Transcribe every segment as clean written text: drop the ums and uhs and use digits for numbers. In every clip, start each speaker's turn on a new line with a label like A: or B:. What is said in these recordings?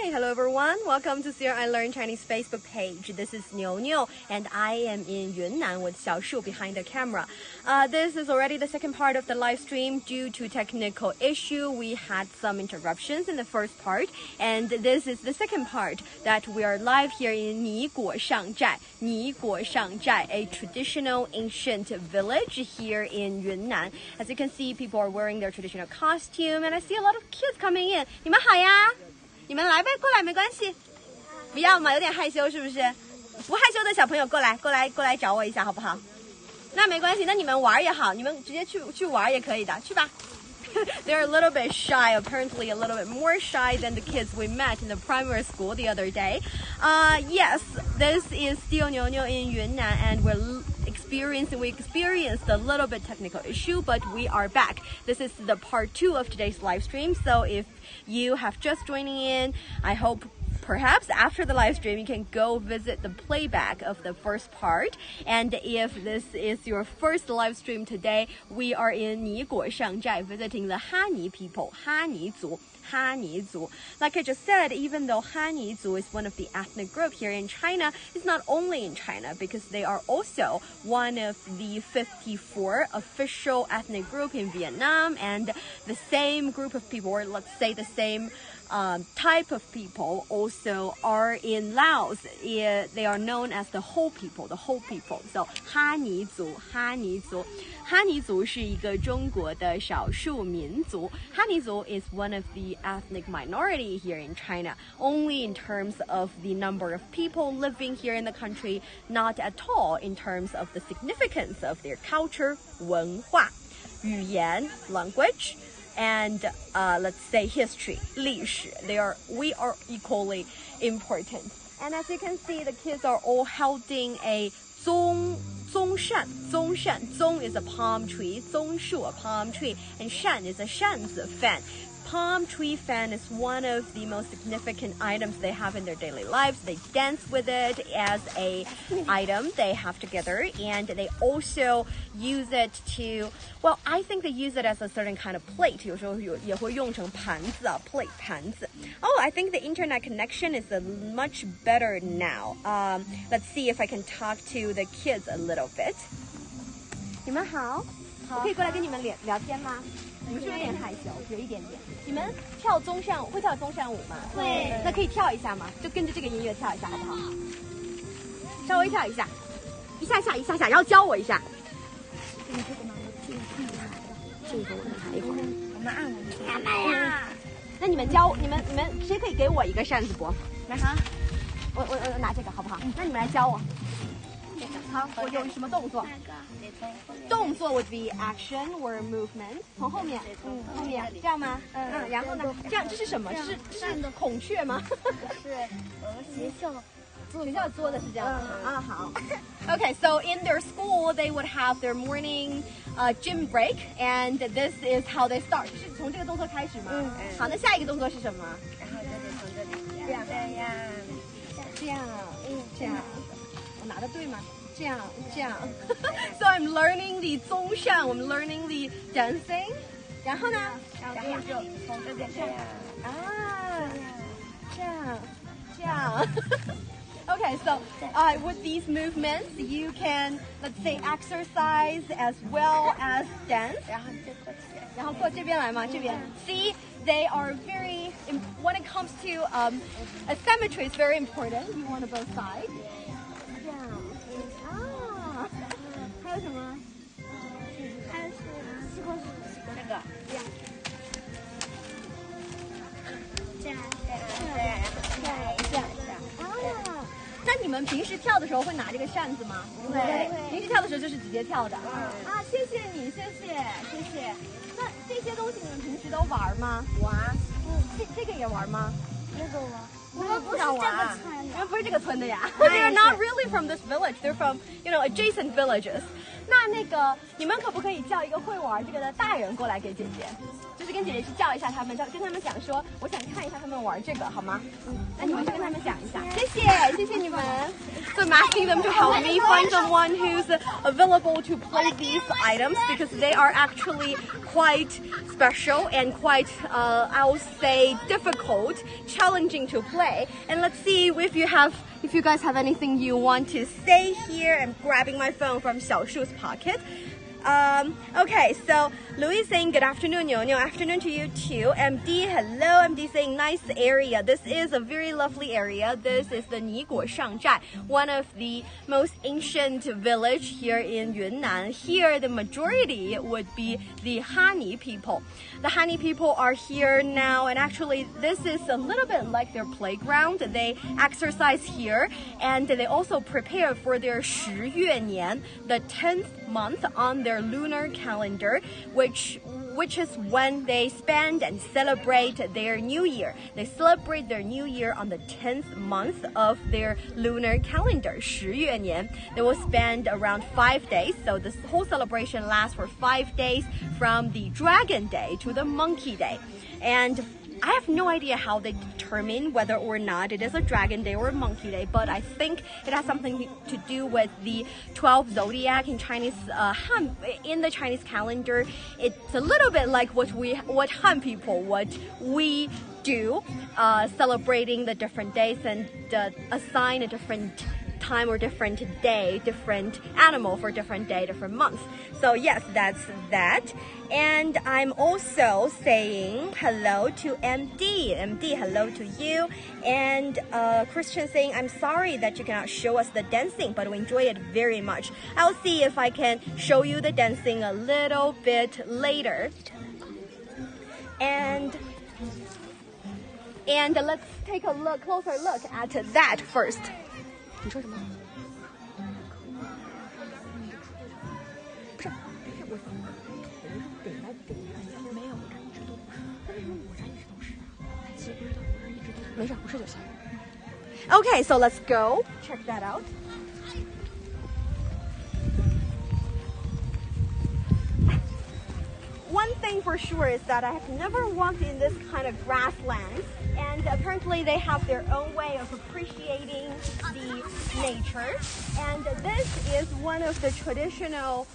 A: Hi, hello everyone. Welcome to Sierra I Learn Chinese Facebook page. This is Niuniu and I am in Yunnan with Xiaoshu behind the camera. This is already the second part of the live stream. Due to technical issue, we had some interruptions in the first part, and this is the second part that we are live here in Niguo Shangzhai. Niguo Shangzhai, a traditional ancient village here in Yunnan. As you can see, people are wearing their traditional costume, and I see a lot of kids coming in. 你们好呀，你们来呗，过来没关系。不要嘛，有点害羞是不是？不害羞的小朋友过来找我一下好不好？那没关系，那你们玩也好，你们直接去玩也可以的，去吧。They're a little bit shy, apparently a little bit more shy than the kids we met in the primary school the other day. Yes, this is still Niuniu in Yunnan, and we experienced a little bit technical issue, but we are back. This is the part 2 of today's live stream, so if you have just joining in, I hope perhaps after the live stream you can go visit the playback of the first part. And if this is your first live stream today, we are in Niguo Shangzhai visiting the Hani people, Hani族. Like I just said, even though Hani Zhu is one of the ethnic group here in China, it's not only in China because they are also one of the 54 official ethnic group in Vietnam, and the same group of people, or let's say the same type of people also are in Laos. They are known as the whole people. So Hani Zhu 是一个中国的少数民族. Hani Zhu is one of the ethnic minority here in China, only in terms of the number of people living here in the country, not at all in terms of the significance of their culture, 文化, 语言, language, and let's say history, 历史. We are equally important. And as you can see, the kids are all holding a 棕扇. 棕 is a palm tree, 棕树 a palm tree, and 扇 is a 扇子 fan. Palm tree fan is one of the most significant items they have in their daily lives. They dance with it as a item they have together, and they also use it to, well, I think they use it as a certain kind of plate. 有时候也会用成盘子啊 plate 盘子. Oh, I think the internet connection is much better now. Let's see if I can talk to the kids a little bit. 你们好，我可以过来跟你们聊天吗？你们是不是有点害羞？有一点点。你们跳棕扇舞会跳棕扇舞吗？会。那可以跳一下吗？就跟着这个音乐跳一下，好不好？稍微跳一下，一下下，然后教我一下。这个吗？这个我拿一会儿。我们按干嘛呀？那你们谁可以给我一个扇子不？来哈，我拿这个好不好？那你们来教我。好，我有什么动作？动作 would be action or movement. 从后面，后面这样吗？然后呢？这样这是什么？是孔雀吗？是学校做的是这样啊。好。Okay, so in their school they would have their morning gym break, and this is how they start. 是从这个动作开始吗？好，那下一个动作是什么？然后就得从这里这样。我拿的对吗？这样。So I'm learning the 棕扇 I'm learning the dancing. 然后呢？然后就从这边这样。这样。Okay, so with these movements, you can, let's say, exercise as well as dance. 然后过这边来嘛，这边。See, they are very, when it comes to asymmetry, it's very important. You want to both sides. 这样。还有什么？还有这个，这样。那你们平时跳的时候会拿这个扇子吗？不会。平时跳的时候就是直接跳的。谢谢你，谢谢。那这些东西你们平时都玩吗？玩。这个也玩吗？这个玩。你们不敢玩？你们不是这个村的呀 ？They're not really from this village. They're from adjacent villages. 那个你们可不可以叫一个会玩这个的大人过来给姐姐？就是跟姐姐去叫一下他们，跟他们讲说，我想看一下他们玩这个，好吗？那你们去跟他们讲一下。谢谢你们。So I'm asking them to help me find someone who's available to play these items because they are actually quite special and quite, I would say, difficult, challenging to play. And let's see if you guys have anything you want to say here. I'm grabbing my phone from Xiaoshu's pocket. Okay, so Louis saying good afternoon, Niuniu. Afternoon to you too. MD, hello. MD saying nice area. This is a very lovely area. This is the Niguo Shangzhai, one of the most ancient village here in Yunnan. Here, the majority would be the Hani people. The Hani people are here now, and actually, this is a little bit like their playground. They exercise here, and they also prepare for their 10月年, the 10th month on their lunar calendar, which is when they spend and celebrate their new year. They celebrate their new year on the 10th month of their lunar calendar, 10月年. They will spend around 5 days. So this whole celebration lasts for 5 days from the dragon day to the monkey day. And I have no idea how they determine whether or not it is a dragon day or a monkey day, but I think it has something to do with the 12 zodiac in Chinese, in the Chinese calendar. It's a little bit like what Han people, what we do, celebrating the different days and assign a different time or different day, different animal for different day, different month. So yes, that's that. And I'm also saying hello to MD. MD, hello to you. And Christian saying, I'm sorry that you cannot show us the dancing, but we enjoy it very much. I'll see if I can show you the dancing a little bit later. And let's take a closer look at that first. 你说什么？不是，我得来得来，没有，我这一直都不是。那为什么我这一直都是啊？其实不知道，我这一直都没事，不是就行。Okay, so let's go check that out. One thing for sure is that I have never walked in this kind of grasslands, and apparently they have their own way of appreciating the nature. And this is one of the traditional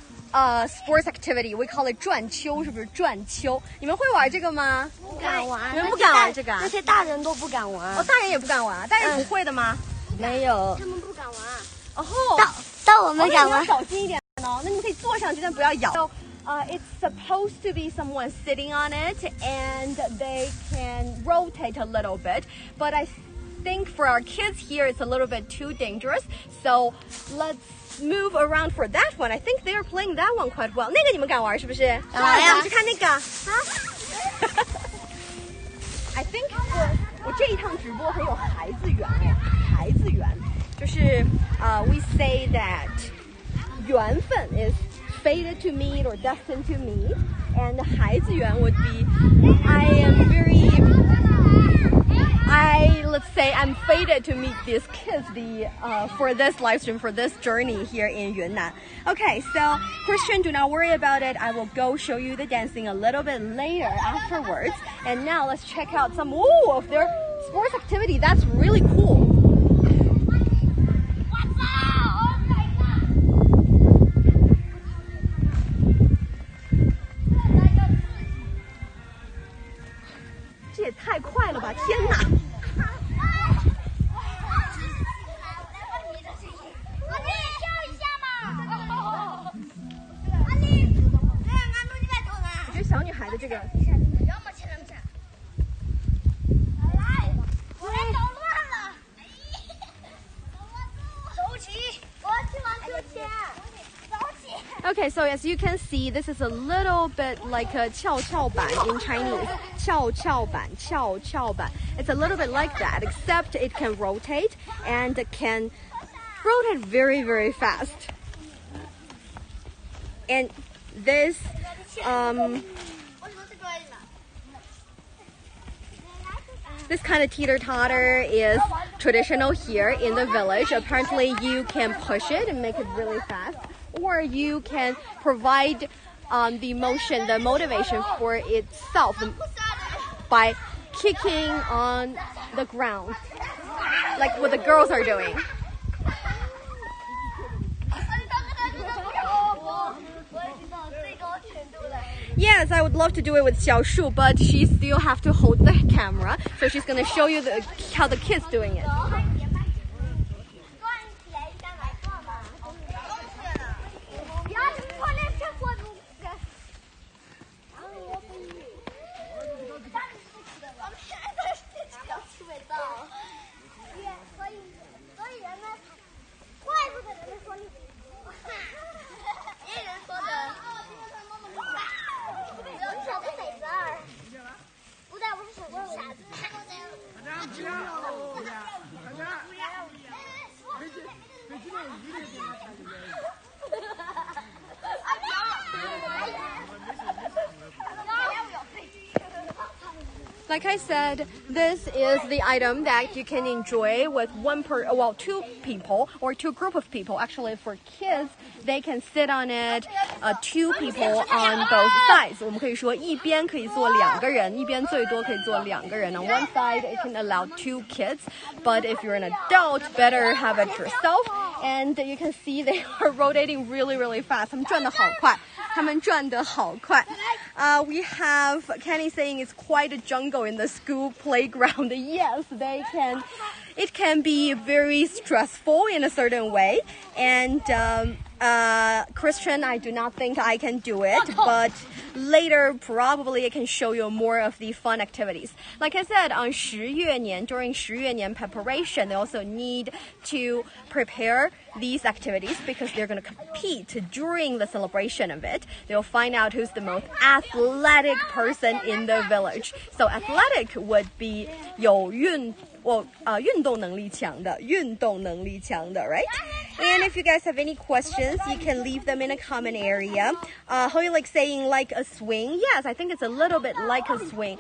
A: sports activity. We call it 转秋，是不是转秋？你们会玩这个吗？
B: 不敢玩。
A: 你们不敢玩这个？
B: 那些大人都不敢玩。
A: 哦，大人也不敢玩，大人不会的吗？
B: 没有。他们不敢玩。
A: 哦，
B: 到我们敢玩。
A: 你要小心一点哦。那你可以坐上去，但不要咬。It's supposed to be someone sitting on it, and they can rotate a little bit. But I think for our kids here, it's a little bit too dangerous. So let's move around for that one. I think they are playing that one quite well. 那个你们敢玩是不是？我们去看那个啊。I think 我这一趟直播很有孩子缘哎，孩子缘就是we say that 缘分 is fated to meet or destined to meet, and 孩子缘 would be let's say I'm fated to meet these kids for this live stream, for this journey here in Yunnan. Okay, so Christian, do not worry about it. I will go show you the dancing a little bit later afterwards. And now let's check out some of their sports activity. That's really cool. It 也太快了吧！天哪！我觉得小女孩的这个。Okay, so as you can see, this is a little bit like a 跷跷板 in Chinese. 跷跷板, 跷跷板. It's a little bit like that, except it can rotate and it can rotate very, very fast. And this, This kind of teeter-totter is traditional here in the village. Apparently, you can push it and make it really fast, or you can provide the motivation for itself by kicking on the ground, like what the girls are doing. Yes, I would love to do it with Xiaoshu, but she still have to hold the camera, so she's gonna show you how the kids doing it. Like I said, this is the item that you can enjoy with two people or two group of people. Actually, for kids, they can sit on it, two people on both sides. 我们可以说一边可以坐2个人，一边最多可以坐2个人。On one side, it can allow 2 kids, but if you're an adult, better have it yourself. And you can see they are rotating really, really fast. 他们转得好快。We have Kenny saying it's quite a jungle in the school playground. Yes, they can. It can be very stressful in a certain way. And Christian, I do not think I can do it, but later probably I can show you more of the fun activities. Like I said, on 十月年, during 十月年 preparation, they also need to prepare these activities because they're going to compete during the celebration of it. They'll find out who's the most athletic person in the village. So athletic would be 有运动能力强的, right? And if you guys have any questions, you can leave them in a comment area. How you like saying like a swing? Yes, I think it's a little bit like a swing.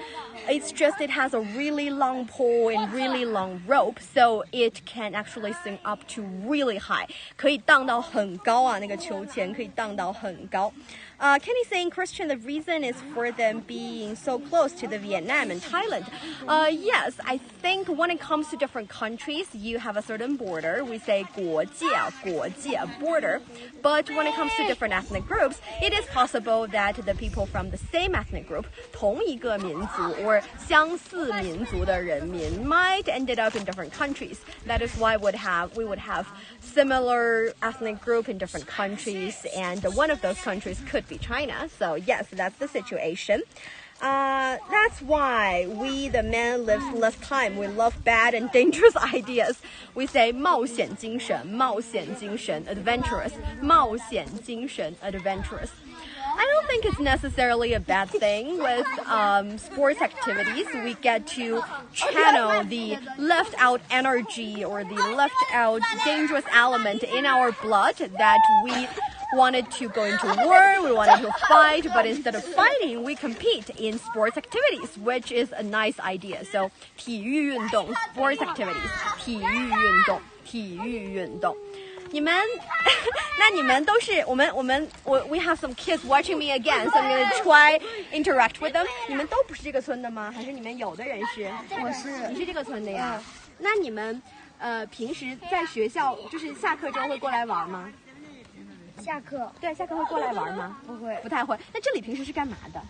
A: It's just it has a really long pole and really long rope, so it can actually swing up to really high. 可以荡到很高啊，那个秋千可以荡到很高。Kenny saying, Christian, the reason is for them being so close to the Vietnam and Thailand. Yes, I think when it comes to different countries, you have a certain border. We say 国界, border. But when it comes to different ethnic groups, it is possible that the people from the same ethnic group, 同一个民族 or 相似民族的人民 might ended up in different countries. That is why we would have similar ethnic group in different countries, and one of those countries could be China. So yes, that's the situation. That's why we, the men, live less time. We love bad and dangerous ideas. We say 冒险精神, adventurous, 冒险精神, adventurous. I don't think it's necessarily a bad thing with sports activities. We get to channel the left out energy or the left out dangerous element in our blood that we wanted to go into war, we wanted to fight, but instead of fighting, we compete in sports activities, which is a nice idea. So 体育运动, sports activities, 体育运动. 你们都是we have some kids watching me again, so I'm going to try interact with them. 你们都不是这个村的吗？还是你们有的人是？我是。你是这个村的呀？那你们平时在学校就是下课之后会过来玩吗？
B: 下课
A: 会过来玩吗？
B: 不会，
A: 不太会。那这里平时是干嘛的？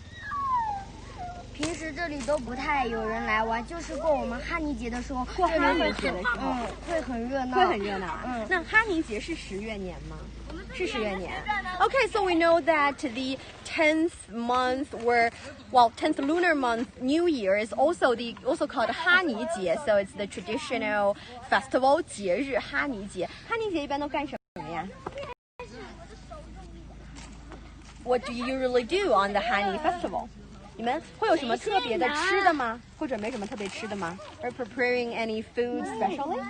B: 平时这里都不太有人来玩，就是过我们哈尼节的时候，
A: 过哈尼节的时候，
B: 会很热闹。
A: 会很热闹啊。那哈尼节是10月年吗？是10月年。Okay, so we know that the 10th month or 10th lunar month New Year is also called 哈尼节, so it's the traditional festival 节日哈尼节。哈尼节一般都干什么呀？What do you usually do on the Hani festival? 你们会有什么特别的吃的吗？会准备什么特别吃的吗？ Are you preparing any food specially?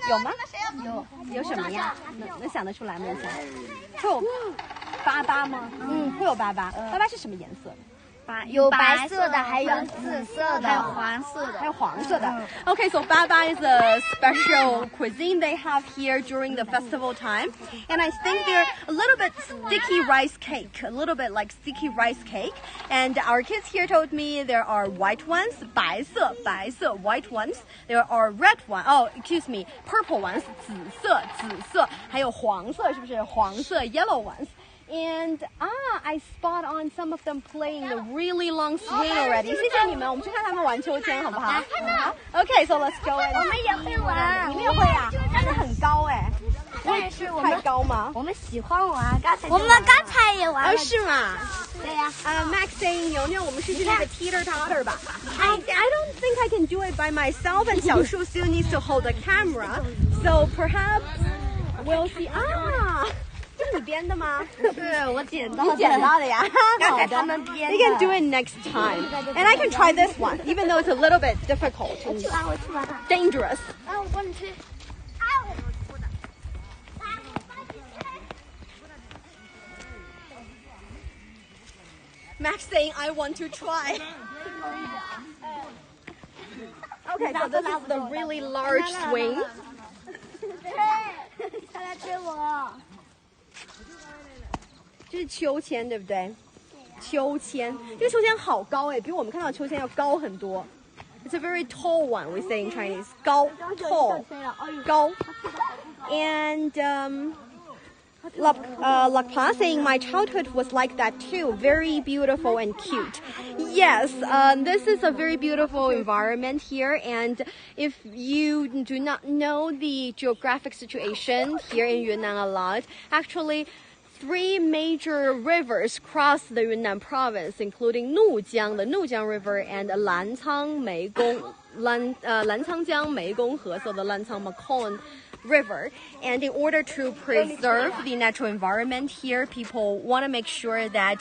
A: 有吗？有什么呀？能想得出来吗？会有粑粑吗？会有粑粑。粑粑是什么颜色？
B: 有白色的，还有紫色的，
C: 还有黄色的。
A: 还有黄色的。Okay, so baba is a special cuisine they have here during the festival time, and I think they're a little bit sticky rice cake, a little bit like sticky rice cake. And our kids here told me there are white ones, 白色 white ones. There are red ones. Oh, excuse me, purple ones, 紫色，还有黄色，是不是？黄色 yellow ones. And I spot on some of them playing the really long swing already. 谢谢你们，我们去看他们玩秋千好不好？好。Okay, so let's go.
B: 我们也会玩，
A: 你们也会啊？但是很高哎。
B: 但是我
A: 太高吗？
B: 我们喜欢玩，我们刚才也玩了。
A: 是吗？
B: 对呀。
A: Max saying 牛牛，我们是去那个 teeter totter 吧？I don't think I can do it by myself, and 小树 still needs to hold the camera, so perhaps we'll see. 是你编的吗？
B: 是我捡到的。
A: 你捡到的呀？
B: 刚才他们编的。
A: You can do it next time, and I can try this one, even though it's a little bit difficult.
B: 我去玩。
A: Dangerous.
B: 我跟你去。
A: Max saying, I want to try. Okay, so this is the really large swing.
B: 他来追我。
A: 这是秋千，对不对？秋千，这个秋千好高哎，比我们看到的秋千要高很多。It's a very tall one, we say in Chinese. 高 tall 高 and Lakpa saying my childhood was like that too, very beautiful and cute. Yes, this is a very beautiful environment here, and if you do not know the geographic situation here in Yunnan a lot, actually 3 major rivers cross the Yunnan province, including Nujiang, the Nujiang River, and Lancang Lancangjiang Meigonghe, so the Lancang Mekong River. And in order to preserve the natural environment here, people want to make sure that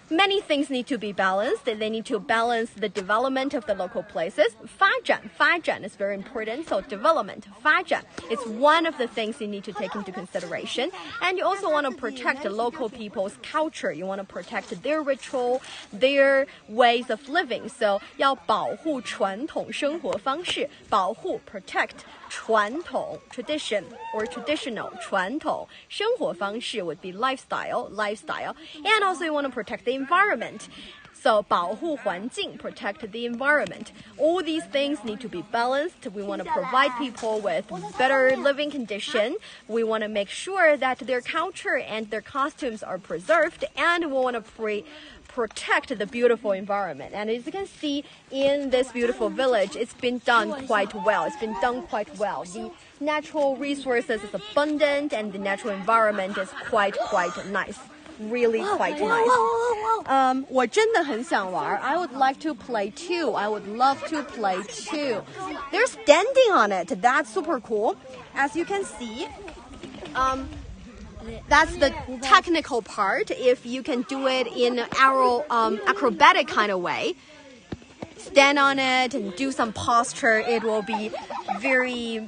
A: many things need to be balanced. They need to balance the development of the local places. 发展 is very important. So development, 发展, is one of the things you need to take into consideration. And you also want to protect the local people's culture. You want to protect their ritual, their ways of living. So 要保护传统生活方式，保护 protect 传统 tradition or traditional 传统生活方式 would be lifestyle, and also you want to protect the environment. So 保护环境 protect the environment. All these things need to be balanced. We want to provide people with better living condition. We want to make sure that their culture and their costumes are preserved, and we want to protect the beautiful environment. And as you can see in this beautiful village, it's been done quite well. The natural resources is abundant, and the natural environment is quite nice. Really quite nice. 我真的很想玩. I would like to play too. I would love to play too. They're standing on it. That's super cool. As you can see, that's the technical part. If you can do it in an acrobatic kind of way, stand on it and do some posture, it will be very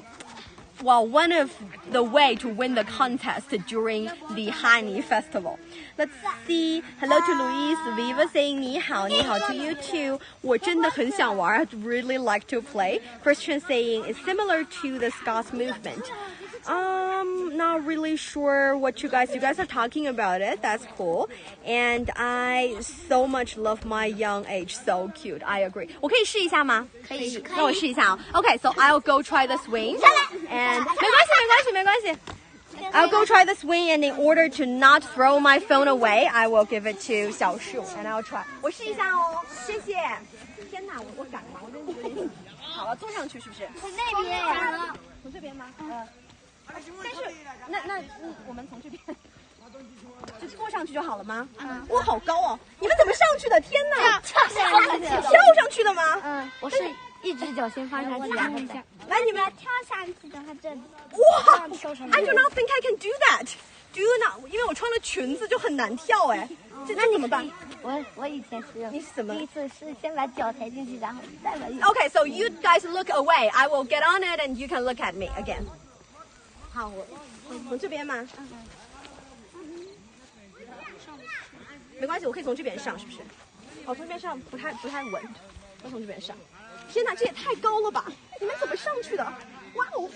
A: one of the way to win the contest during the Hani festival. Let's see. Hello to Louise. Viva saying 你好 to you too. 我真的很想玩. I'd really like to play. Christian saying it's similar to the Scots movement. Not really sure what you guys are talking about it. That's cool. And I so much love my young age. So cute. I agree. 我可以试一下吗？可以。那我试一下哦。Okay, so I'll go try the swing. And 没关系。I'll go try the swing, and in order to not throw my phone away, I will give it to 小树 and I'll try. 我试一下哦。谢谢。天哪，我赶了，我真的有点。好了，坐上去是不是？
B: 从那边呀。
A: 从这边吗？但是那我们从这边就坐上去就好了吗？哇，好高哦！你们怎么上去的？天哪！跳上去的吗？
B: 我是一只脚先放下去，然后再
A: 来，你们
B: 跳上去的话，这里
A: 哇 ！I do not think I can do that. Do you not？ 因为我穿了裙子就很难跳哎。那怎么办？
B: 我以前是。
A: 你是怎么？
B: 第一次是先把脚抬进去，然后再把。
A: Okay, so you guys look away. I will get on it, and you can look at me again. 好，我从这边吗？没关系，我可以从这边上，是不是？好，从这边上不太稳，要从这边上。天哪，这也太高了吧！你们怎么上去的？哇哦！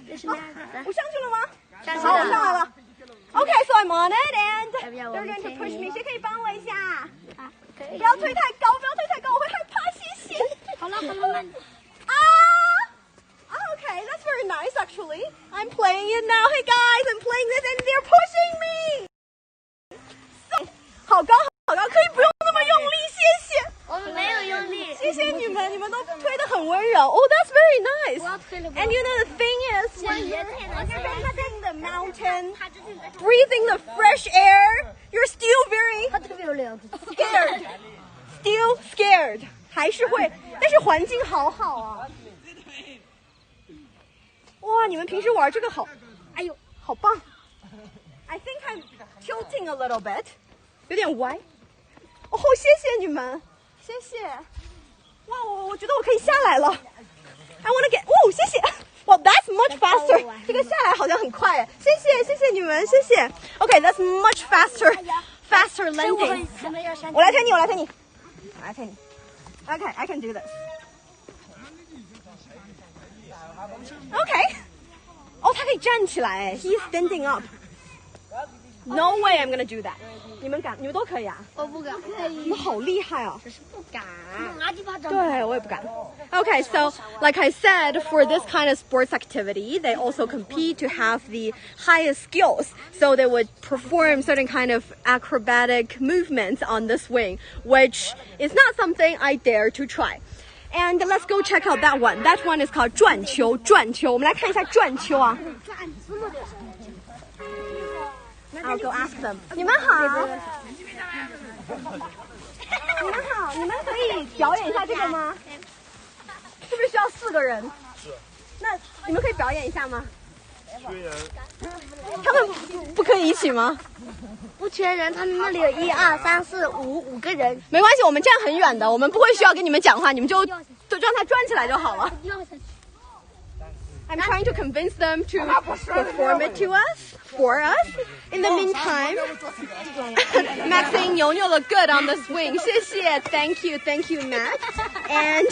B: 这是哪个？
A: 我上去了吗？
B: 上去了。
A: 好，我上来了。Okay, so I'm on it, and they're going to push me. 谁可以帮我一下？
B: 啊，可以。
A: 不要推太高，不要推太高，我会害怕，谢谢。
B: 好了。
A: Okay, that's very nice actually. I'm playing it now. Hey guys, I'm playing this and they're pushing me. So, 好高，可以不用那么用力，谢谢。
B: 我们没有用力。
A: 谢谢你们，你们都推得很温柔。Oh, that's very nice.
B: 我要推了。
A: And you know the thing is, when you're facing the mountain, breathing the fresh air, you're still very
B: 他特别有亮度。
A: scared. Still scared. 还是会，但是环境好好啊。哇，你们平时玩这个好，哎呦，好棒 ！I think I'm tilting a little bit， 有点歪。哦，谢谢你们，谢谢。哇，我觉得我可以下来了。I wanna get， 哦，謝謝。Well, that's much faster。这个下来好像很快耶，谢谢你们，谢谢。Okay, that's much faster landing。我来推你。Okay, I can do this. Okay. 哦，他可以站起来 ，He's standing up. No way I'm gonna do that. 你们敢？你们都可以啊？
B: 我不敢。
A: 你们好厉害哦！
B: 只是不敢。
A: 对，我也不敢。Okay, so like I said, for this kind of sports activity, they also compete to have the highest skills. So they would perform certain kind of acrobatic movements on the swing, which is not something I dare to try. And let's go check out that one. That one is called 转球。我们来看一下转球啊。I'll go ask them. 你们好。你们可以表演一下这个吗？是不是需要4个人？是。那你们可以表演一下吗？缺人。他们不可以一起吗？
B: 不缺人，他们那里有1、2、3、4、5个人。
A: 没关系，我们站很远的，我们不会需要跟你们讲话，你们就让它转起来就好了。I'm trying to convince them to perform it for us. In the meantime, Maxine, Niuniu look good on the swing. 谢谢 Thank you, Max. And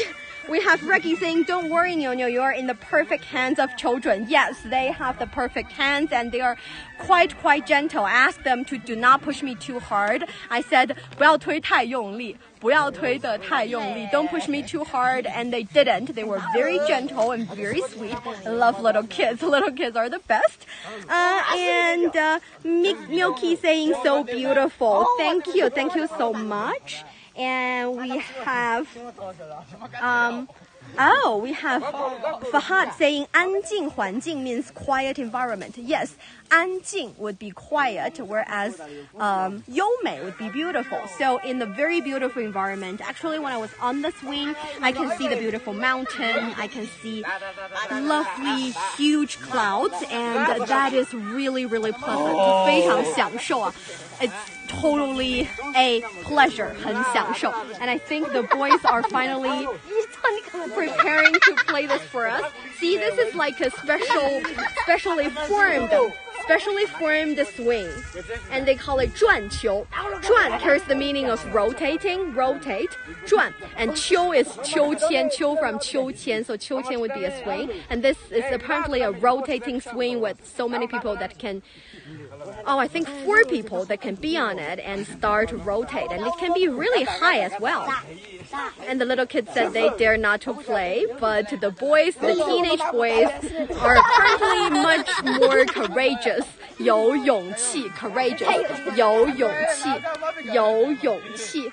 A: we have Ricky saying, don't worry, Niuniu, you are in the perfect hands of children. Yes, they have the perfect hands and they are quite gentle. I asked them to do not push me too hard. I said, 不要推太用力。不要推得太用力 Don't push me too hard, and they didn't. They were very gentle and very sweet. I love little kids. Little kids are the best. And Milky saying so beautiful. Thank you so much. And we have we have Fahad saying 安静环境 means quiet environment. Yes, 安静 would be quiet, whereas 优美 would be beautiful. So in the very beautiful environment, actually when I was on the swing, I can see the beautiful mountain, I can see lovely huge clouds, and that is really pleasant. 非常享受啊 It's totally a pleasure, 很享受 And I think the boys are finally preparing to play this for us. See, this is like a specially formed swing, and they call it 转球. 转 carries the meaning of rotating, rotate, 转, and 秋 is 秋千, 秋 from 秋千, so 秋千 would be a swing, and this is apparently a rotating swing with so many people that can, I think 4 people that can be on it and start to rotate, and it can be really high as well. And the little kids said they dare not to play, but the boys, the teenage boys, are apparently much more courageous. 有勇气 courageous. 有勇气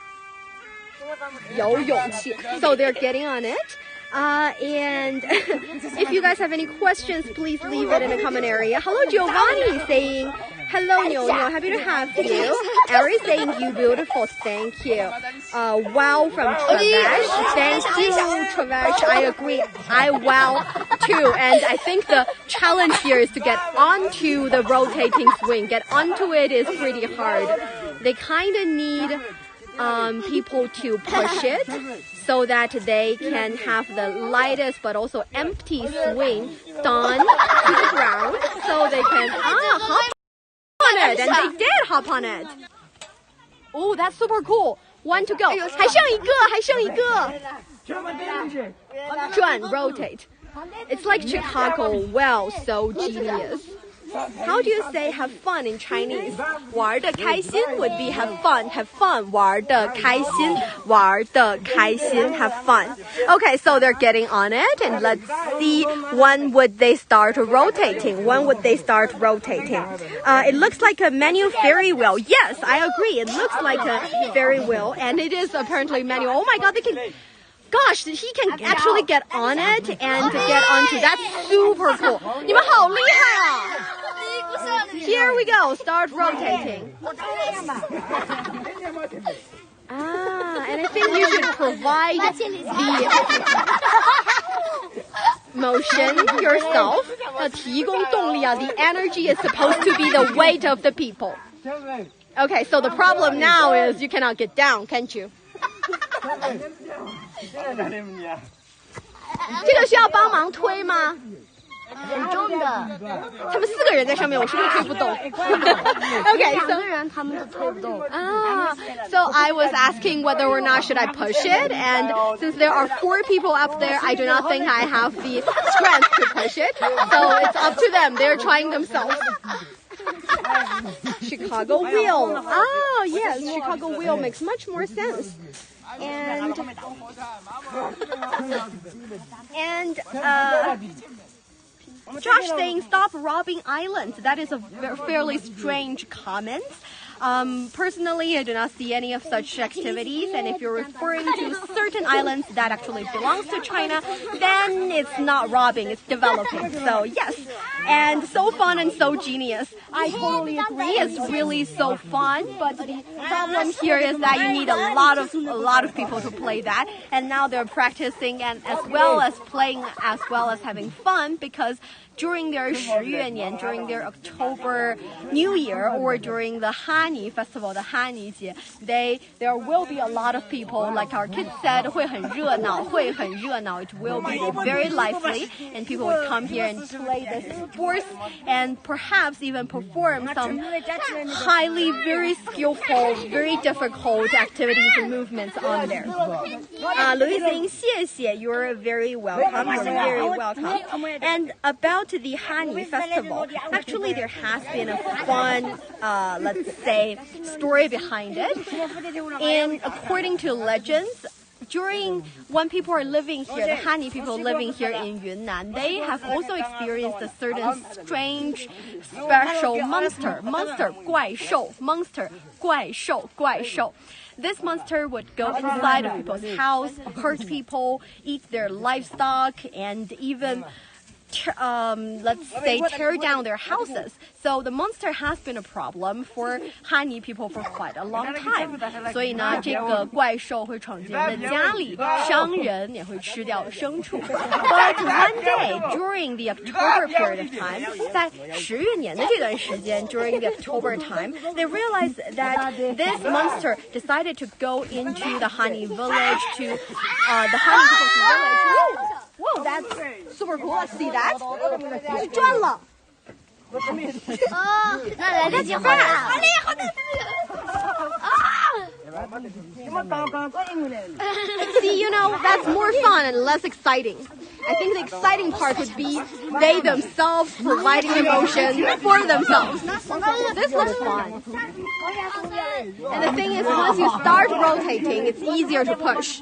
A: So they're getting on it. And if you guys have any questions, please leave it in the comment area. Hello, Giovanni saying, hello, Niuniu, happy to have you. Ari saying, you beautiful, thank you. Wow from Travesh, thank you, Travesh, I agree, I wow too. And I think the challenge here is to get onto the rotating swing. Get onto it is pretty hard. They kind of need people to push it so that they can have the lightest but also empty swing done to the ground so they can hop on it, and they did hop on it. Oh, that's super cool. One to go. 还剩一个，还剩一个。转 rotate. It's like Chicago. Well, so genius. How do you say have fun in Chinese? 玩得开心 would be have fun. Have fun. 玩得开心，玩得开心 have fun. Okay, so they're getting on it, and let's see when would they start rotating. When would they start rotating? It looks like a manual ferry wheel. Yes, I agree. It looks like a ferry wheel, and it is apparently manual. Oh my God, they can. Gosh, he can actually get on it and get onto. That's super cool. 你们好厉害啊！ Here we go. Start rotating. And I think you should provide the motion yourself. 提供动力啊 The energy is supposed to be the weight of the people. Okay, so the problem now is you cannot get down, can't you? 这个需要帮忙推吗？
B: 很重的。
A: 他们4个人在上面，我是不是推不动？Okay,
B: 2个人他们都推不动。
A: So I was asking whether or not should I push it, and since there are 4 people up there, I do not think I have the strength to push it. So it's up to them. They're trying themselves. Chicago wheel. Oh yes, Chicago wheel makes much more sense. And Josh saying stop robbing islands. That is a fairly strange comment. Personally, I do not see any of such activities, and if you're referring to certain islands that actually belongs to China, then it's not robbing, it's developing. So yes, and so fun and so genius. I totally agree. It's really so fun, but the problem here is that you need a lot of people to play that, and now they're practicing and as well as playing as well as having fun because during their 十月年, during their October New Year, or during the Hani festival, the Hani 节, there will be a lot of people, like our kids said, 会很热闹, It will be very lively, and people would come here and play this sports, and perhaps even perform some highly, very skillful, very difficult activities and movements on there. Louise, 谢谢, you're very welcome. You're very welcome. And about the Hani festival, actually there has been a fun, let's say, story behind it. And according to legends, when people are living here, the Hani people living here in Yunnan, they have also experienced a certain strange, special monster, 怪兽. This monster would go inside of people's house, hurt people, eat their livestock, and even let's say tear down their houses. So the monster has been a problem for Hani people for quite a long time. 所以呢，这个怪兽会闯进人的家里，伤人，也会吃掉牲畜。But one day during the October period of time, 在10月年的这段时间 during the October time, they realized that this monster decided to go into the Hani village to the Hani people's village. Whoa, that's super cool. Let's see that. 是转了。
B: 那来得及好大。
A: See, that's more fun and less exciting. I think the exciting part would be they themselves providing emotion for themselves. This looks fun. And the thing is, once you start rotating, it's easier to push.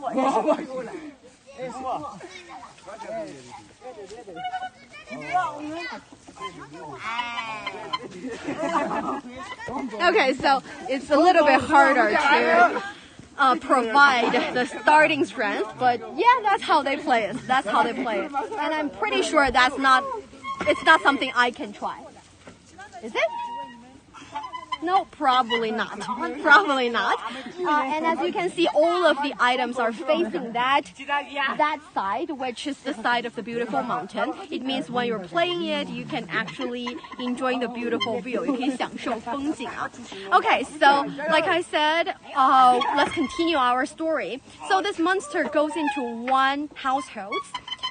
A: Okay, so it's a little bit harder to provide the starting strength, but yeah, that's how they play it. And I'm pretty sure it's not something I can try. Is it? No, probably not. And as you can see, all of the items are facing that side, which is the side of the beautiful mountain. It means when you're playing it, you can actually enjoy the beautiful view. 你可以享受风景啊. Okay, so like I said, let's continue our story. So this monster goes into one household,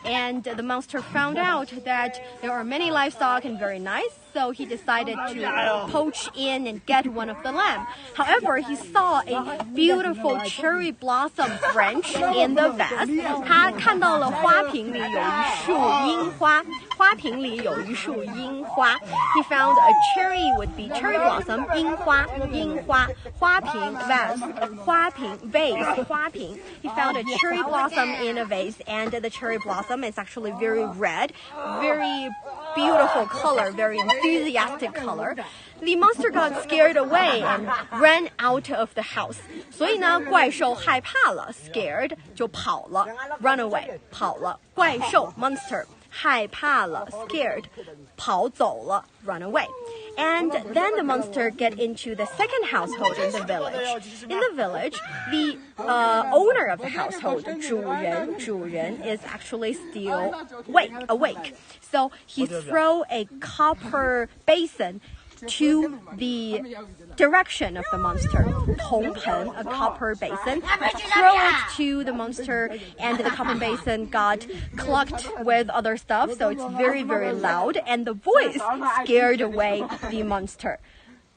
A: and the monster found out that there are many livestock and very nice. so he decided to poach in and get one of the lamb. However, he saw a beautiful cherry blossom branch in the vase. 他看到了花瓶里有一束樱花，花瓶里有一束樱花。He found a cherry would be cherry blossom, 樱花，樱花，花瓶 vase, 花瓶 vase, 花瓶。He found a cherry blossom in a vase, and the cherry blossom is actually very red, very beautiful color, very enthusiastic color. The monster got scared away and ran out of the house. 所以呢，怪兽害怕了 ，scared 就跑了 ，run away 跑了。怪兽 monster 害怕了 ，scared 跑走了 ，run away. And then the monster get into the second household in the village. In the village, the owner of the household, 主人 is actually still awake. So he throw a copper basin to the direction of the monster. 铜盆, a copper basin. Throw it to the monster, and the copper basin got clogged with other stuff, so it's very, very loud, and the voice scared away the monster.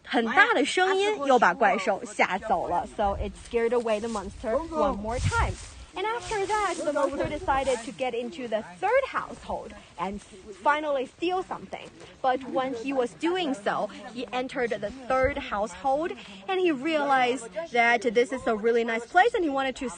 A: 很大的声音又把怪兽吓走了, so it scared away the monster one more time. And after that, the monster decided to get into the third household and finally steal something. But when he was doing so, he entered the third household and he realized that this is a really nice place and he wanted to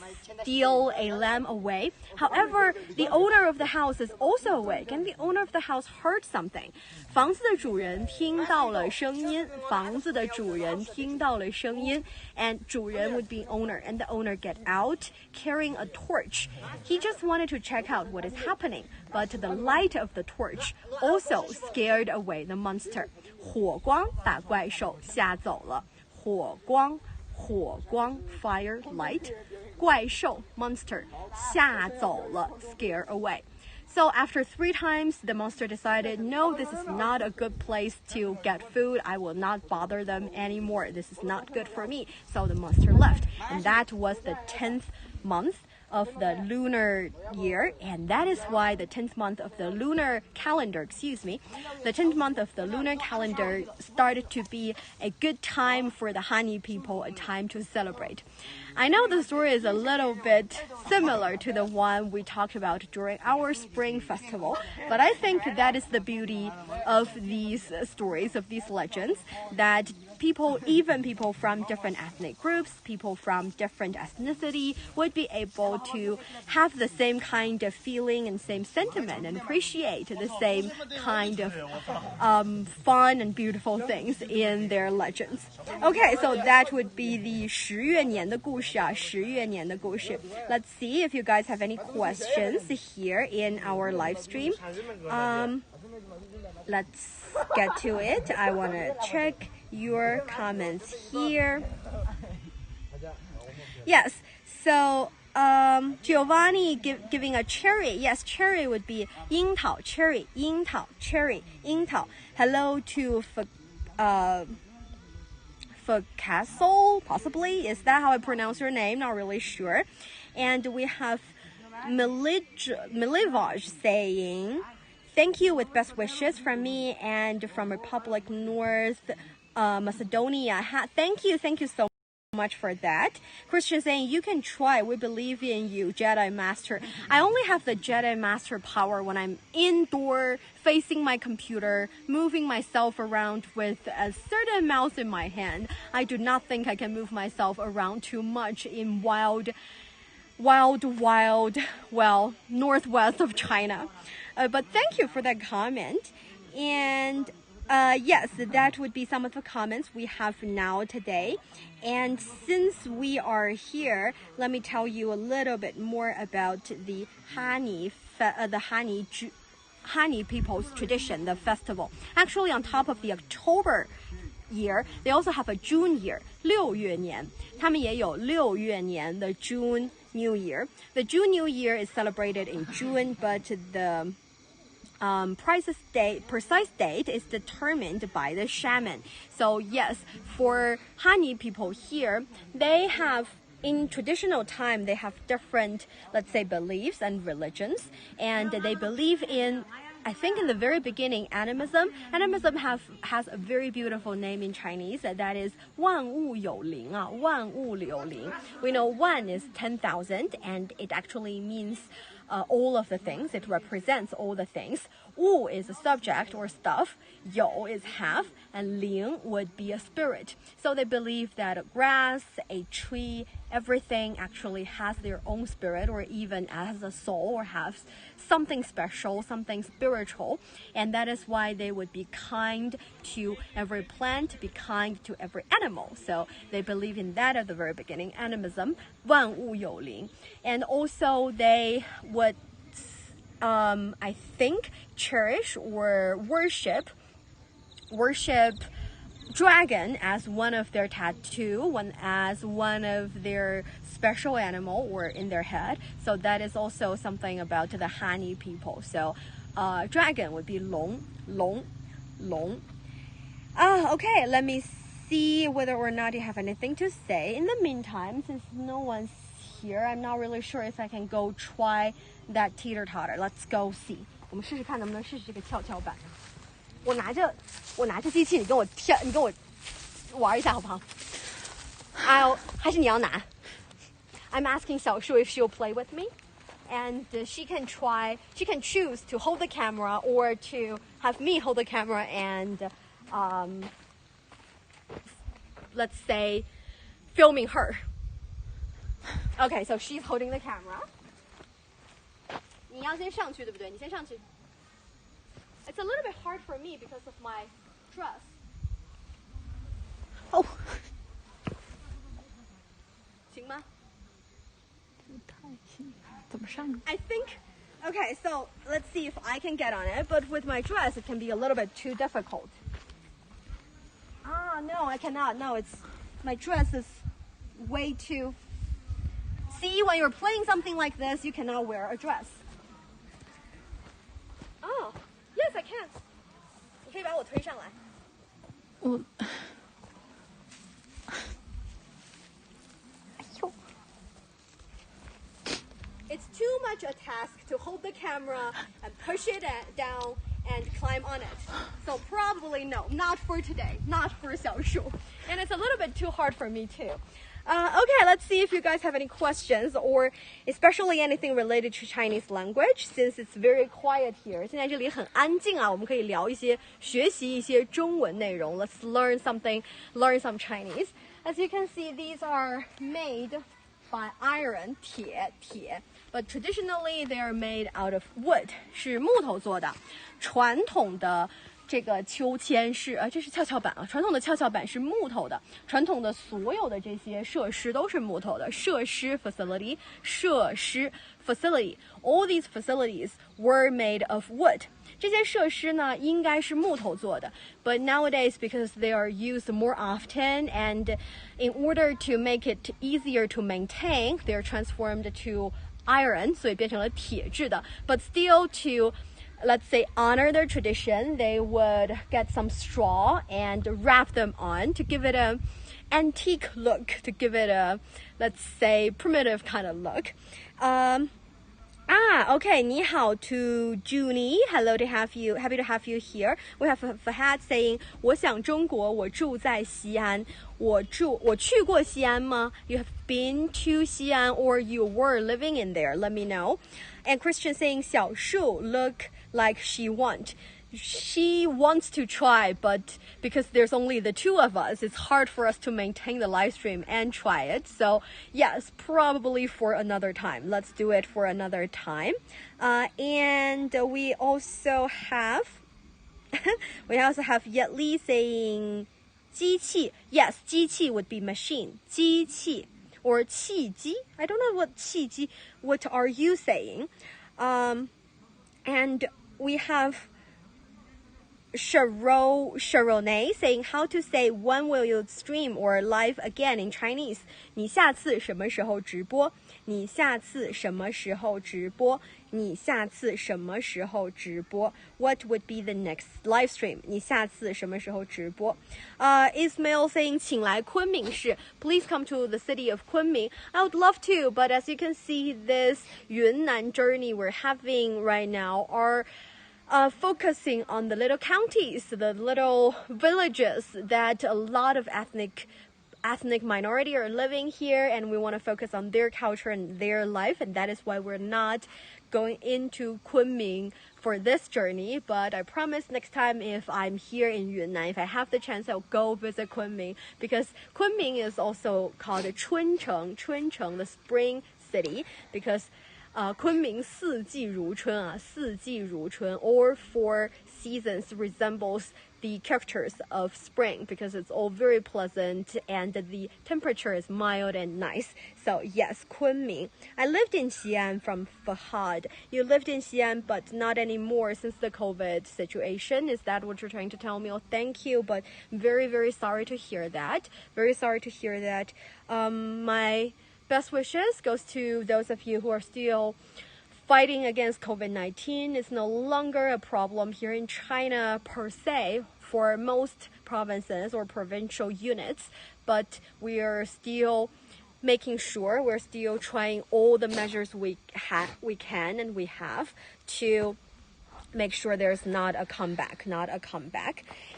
A: steal a lamb away. However, the owner of the house is also awake and the owner of the house heard something. 房子的主人听到了声音，房子的主人听到了声音 and 主人 would be owner, and the owner get out carrying a torch. He just wanted to check out what is happening, but the light of the torch also scared away the monster. 火光把怪兽吓走了，火光 fire light, 怪兽 monster 吓走了 scare away. So after 3 times, the monster decided, no, this is not a good place to get food. I will not bother them anymore. This is not good for me. So the monster left. And that was the 10th month of the lunar year, and that is why the 10th month of the lunar calendar, the 10th month of the lunar calendar started to be a good time for the Hani people, a time to celebrate. I know the story is a little bit similar to the one we talked about during our spring festival, but I think that is the beauty of these stories, of these legends, that even people from different ethnic groups, people from different ethnicity would be able to have the same kind of feeling and same sentiment and appreciate the same kind of fun and beautiful things in their legends. Okay, so that would be the 十月年的故事啊，十月年的故事. Let's see if you guys have any questions here in our live stream. Let's get to it. I want to check your comments here. Yes, so Giovanni giving a cherry. Yes, cherry would be 樱桃 cherry, 樱桃 cherry, 樱桃. Hello to Castle, possibly. Is that how I pronounce your name? Not really sure. And we have Milivaj saying, thank you with best wishes from me and from Republic North Macedonia. Thank you so much for that. Christian saying, you can try. We believe in you, Jedi Master. I only have the Jedi Master power when I'm indoor, facing my computer, moving myself around with a certain mouse in my hand. I do not think I can move myself around too much in wild, northwest of China. But thank you for that comment. And yes, that would be some of the comments we have now today. And since we are here, let me tell you a little bit more about the Hani people's tradition, the festival. Actually, on top of the October year, they also have a June year, 6月年. 他们也有6月年 the June New Year. The June New Year is celebrated in June, but the precise date is determined by the shaman. So yes, for Hani people here, they have, in traditional time, they have different, let's say, beliefs and religions, and they believe in I think in the very beginning, animism has a very beautiful name in Chinese. That is 万物有灵啊，万物有灵. We know 万 is 10,000, and it actually means all of the things. It represents all the things. 物 is a subject or stuff. 有 is have, and 灵 would be a spirit. So they believe that a grass, a tree, everything actually has their own spirit, or even has a soul, or has something special, something spiritual. And that is why they would be kind to every plant, be kind to every animal. So they believe in that at the very beginning, animism, 万物有灵. And also they would, I think, cherish or worship dragon as one of their tattoo, as one of their special animal or in their head. So that is also something about the Hani people. So dragon would be 龙. Okay, let me see whether or not you have anything to say. In the meantime, since no one's here, I'm not really sure if I can go try that teeter-totter. Let's go see. 我们试试看能不能试试这个跷跷板。我拿着机器，你跟我玩一下好不好？还是你要拿？ I'm asking 小树 if she'll play with me, and she can choose to hold the camera or to have me hold the camera and let's say filming her. Okay, so she's holding the camera. 你要先上去，对不对？你先上去。It's a little bit hard for me because of my dress. Oh. 行吗？ I think, okay, so let's see if I can get on it, but with my dress it can be a little bit too difficult. No, I cannot. No, my dress is way too... See, when you're playing something like this, you cannot wear a dress. Oh, yes, I can. 你可以把我推上来。It's too much a task to hold the camera and push it down and climb on it. So probably no, not for today, not for 小树. And it's a little bit too hard for me too. Okay, let's see if you guys have any questions or especially anything related to Chinese language since it's very quiet here. 现在这里很安静啊，我们可以聊一些学习一些中文内容. Let's learn some Chinese. As you can see, these are made by iron, 铁. But traditionally they are made out of wood, 是木头做的。传统的这个秋千是这是跷跷板啊，传统的跷跷板是木头的，传统的所有的这些设施都是木头的。设施 facility, all these facilities were made of wood. 这些设施呢应该是木头做的 but nowadays because they are used more often and in order to make it easier to maintain, they're transformed to iron, 所以变成了铁制的 but still to let's say honor their tradition, they would get some straw and wrap them on to give it a antique look, to give it a, let's say, primitive kind of look. Okay, 你好 to Junie. Hello to have you. Happy to have you here. We have Fahad saying, 我想中国，我住在西安。我去过西安吗？ You have been to 西安 or you were living in there. Let me know. And Christian saying, 小树 look like she wants to try, but because there's only the two of us, it's hard for us to maintain the live stream and try it. So yes, probably for another time. Let's do it for another time. And we also have Yetli saying 机器. Yes, 机器 would be machine. 机器 or 汽机. I don't know what 汽机. What are you saying? And we have Sharonay saying how to say when will you stream or live again in Chinese. 你下次什么时候直播？你下次什么时候直播？你下次什么时候直播？ What would be the next live stream? 你下次什么时候直播？ Ismail saying 请来昆明市 Please come to the city of Kunming. I would love to, but as you can see, this Yunnan journey we're having right now are focusing on the little counties, the little villages that a lot of ethnic minority are living here, and we want to focus on their culture and their life, and that is why we're not going into Kunming for this journey. But I promise next time if I'm here in Yunnan, if I have the chance, I'll go visit Kunming, because Kunming is also called Chuncheng, the spring city, because 昆明四季如春啊，四季如春 or four seasons resembles the characters of spring, because it's all very pleasant and the temperature is mild and nice. So yes, Kunming. I lived in Xi'an from Fahad. You lived in Xi'an but not anymore since the COVID situation. Is that what you're trying to tell me? Oh, thank you, but very, very sorry to hear that. Very sorry to hear that. My best wishes goes to those of you who are still fighting against COVID-19. It's no longer a problem here in China per se for most provinces or provincial units, but we are still making sure, we're still trying all the measures we can and we have to make sure there's not a comeback.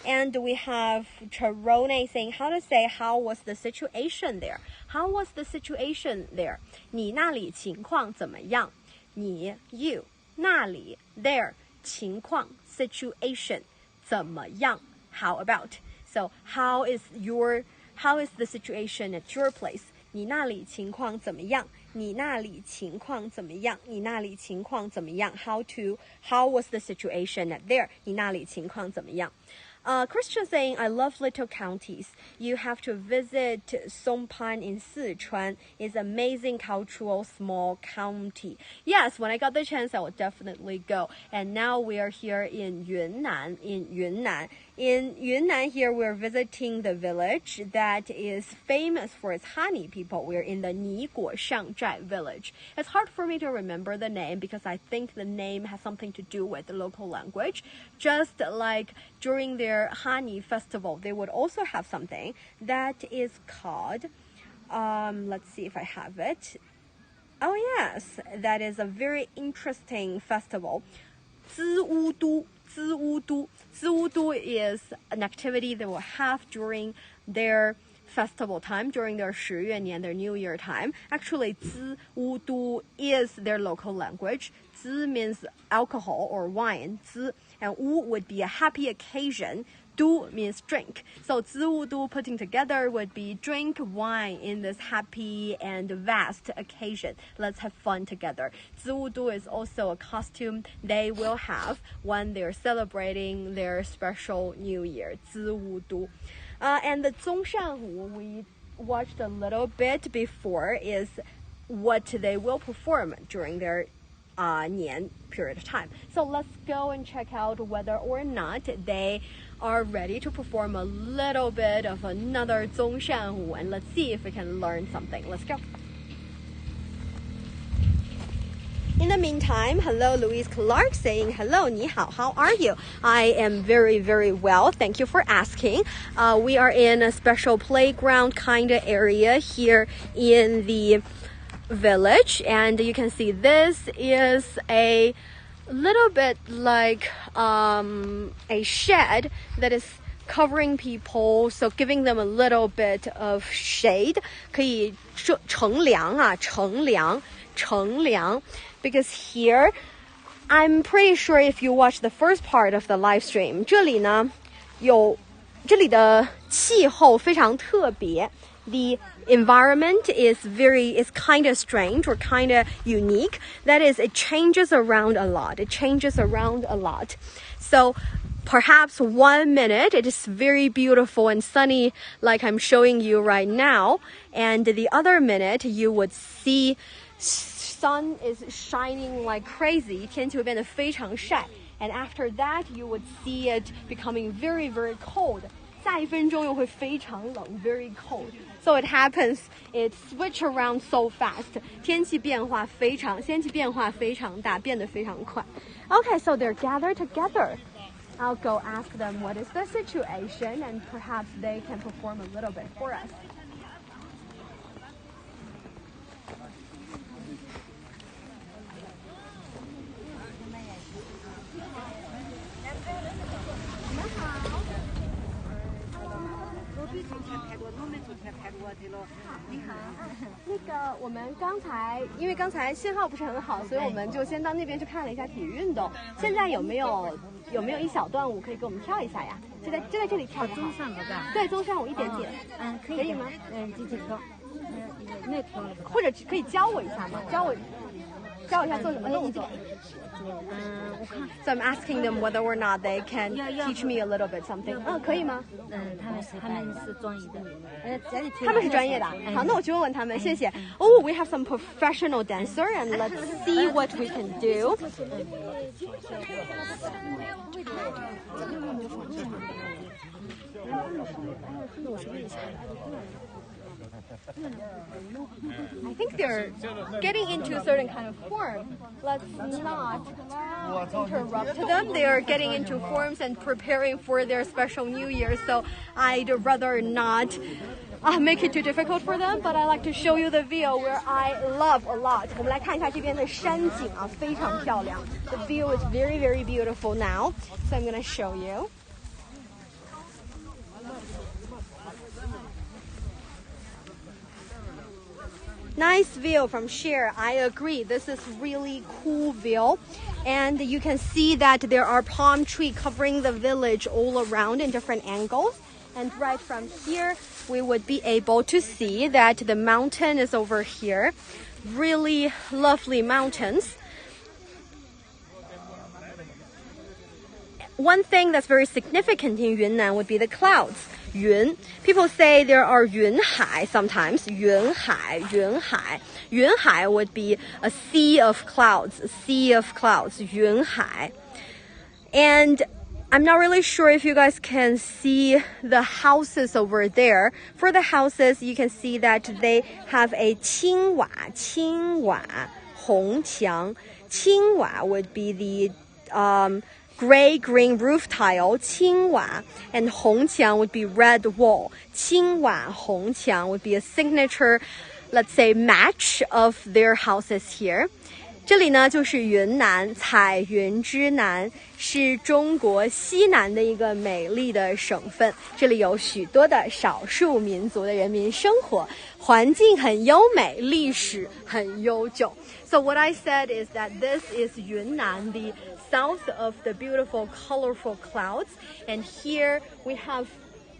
A: And we have Charone saying how to say how was the situation there. How was the situation there? 你那里情况怎么样? 你 you 那里 there 情况 situation 怎么样? How about? So how is the situation at your place? 你那里情况怎么样? 你那里情况怎么样? 你那里情况怎么样? How was the situation at there? 你那里情况怎么样? Christian saying, I love little counties. You have to visit Songpan in Sichuan. It's amazing cultural small county. Yes, when I got the chance, I will definitely go. And now we are here in Yunnan. In Yunnan here, we're visiting the village that is famous for its Hani people. We're in the Niguo Shangzhai village. It's hard for me to remember the name because I think the name has something to do with the local language. Just like during their Hani festival, they would also have something that is called, let's see if I have it. Oh yes, that is a very interesting festival. 资乌都 is an activity they will have during their festival time, during their 十月年, their New Year time. Actually, 资乌都 is their local language. 资 means alcohol or wine. 资 and 乌 would be a happy occasion. 都 means drink. So 资乌都 putting together would be drink wine in this happy and vast occasion. Let's have fun together. 资乌都 is also a costume they will have when they're celebrating their special New Year. 资乌都. And the 宗善舞 we watched a little bit before is what they will perform during their Nian period of time. So let's go and check out whether or not they are ready to perform a little bit of another 宗善舞, and let's see if we can learn something. Let's go. In the meantime, hello, Louise Clark saying, hello, 你好, how are you? I am very, very well. Thank you for asking. We are in a special playground kind of area here in the village, and you can see this is a little bit like a shed that is covering people, so giving them a little bit of shade. 可以乘凉啊，乘凉. Because here, I'm pretty sure if you watch the first part of the live stream, 这里的气候非常特别. The environment is kind of strange or kind of unique. That is, it changes around a lot. So perhaps 1 minute it is very beautiful and sunny like I'm showing you right now, and the other minute you would see sun is shining like crazy. 天气会变得非常晒. And after that you would see it becoming very, very cold. 下一分钟又会非常冷, very cold. So it happens, it switch around so fast. 天气变化非常大, 变得非常快. Okay, so they're gathered together. I'll go ask them what is the situation, and perhaps they can perform a little bit for us. 那个我们刚才因为刚才信号不是很好，所以我们就先到那边去看了一下体育运动。现在有没有一小段舞可以给我们跳一下呀？就在这里跳就好。
C: 中上舞吧？
A: 对，中上舞一点点。
C: 可
A: 以吗？
C: 直接跳。那跳了。
A: 或者可以教我一下吗？教我一下做什么动作。So I'm asking them whether or not they can teach me a little bit something. 可以吗？
C: 他们是专业的。
A: 他们是专业的。好，那我去问问他们，谢谢。Oh, we have some professional dancer, and let's see what we can do. I think they're getting into a certain kind of form. Let's not interrupt them. They are getting into forms and preparing for their special New Year, so I'd rather not make it too difficult for them, but I like to show you the view where I love a lot. 我们来看一下这边的山景啊，非常漂亮。The view is very, very beautiful now, so I'm going to show you. Nice view from here. I agree. This is really cool view. And you can see that there are palm trees covering the village all around in different angles. And right from here, we would be able to see that the mountain is over here. Really lovely mountains. One thing that's very significant in Yunnan would be the clouds. Yun. People say there are Yunhai sometimes. Yunhai. Yunhai would be a sea of clouds. Yunhai. And I'm not really sure if you guys can see the houses over there. For the houses, you can see that they have a 青瓦, Hongqiang. 青瓦 would be the gray-green roof tile, 青瓦, and 红墙 would be red wall. 青瓦, 红墙 would be a signature, let's say, match of their houses here. 这里呢就是云南，彩云之南，是中国西南的一个美丽的省份。这里有许多的少数民族的人民生活，环境很优美，历史很悠久。So what I said is that this is Yunnan, the south of the beautiful, colorful clouds, and here we have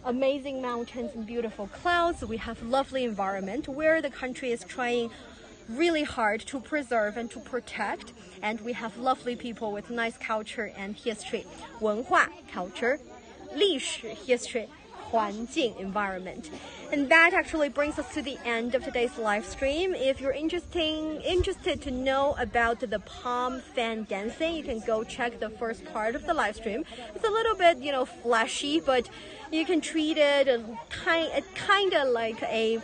A: amazing mountains and beautiful clouds. We have lovely environment where the country is trying really hard to preserve and to protect, and we have lovely people with nice culture and history. 文化 culture, 历史 history, 环境 environment. And that actually brings us to the end of today's live stream. If you're interested to know about the palm fan dancing, you can go check the first part of the live stream. It's a little bit, flashy, but you can treat it kind of like a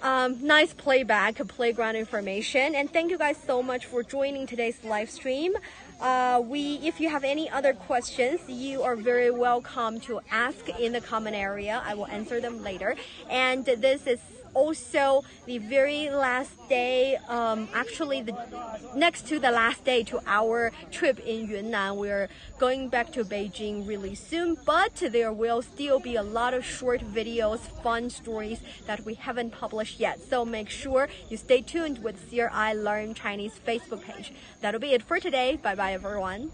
A: nice playground information. And thank you guys so much for joining today's live stream. If you have any other questions, you are very welcome to ask in the comment area. I will answer them later. And this is also the very last day, next to the last day to our trip in Yunnan. We're going back to Beijing really soon, but there will still be a lot of short videos, fun stories that we haven't published yet. So make sure you stay tuned with CRI Learn Chinese Facebook page. That'll be it for today. Bye bye everyone.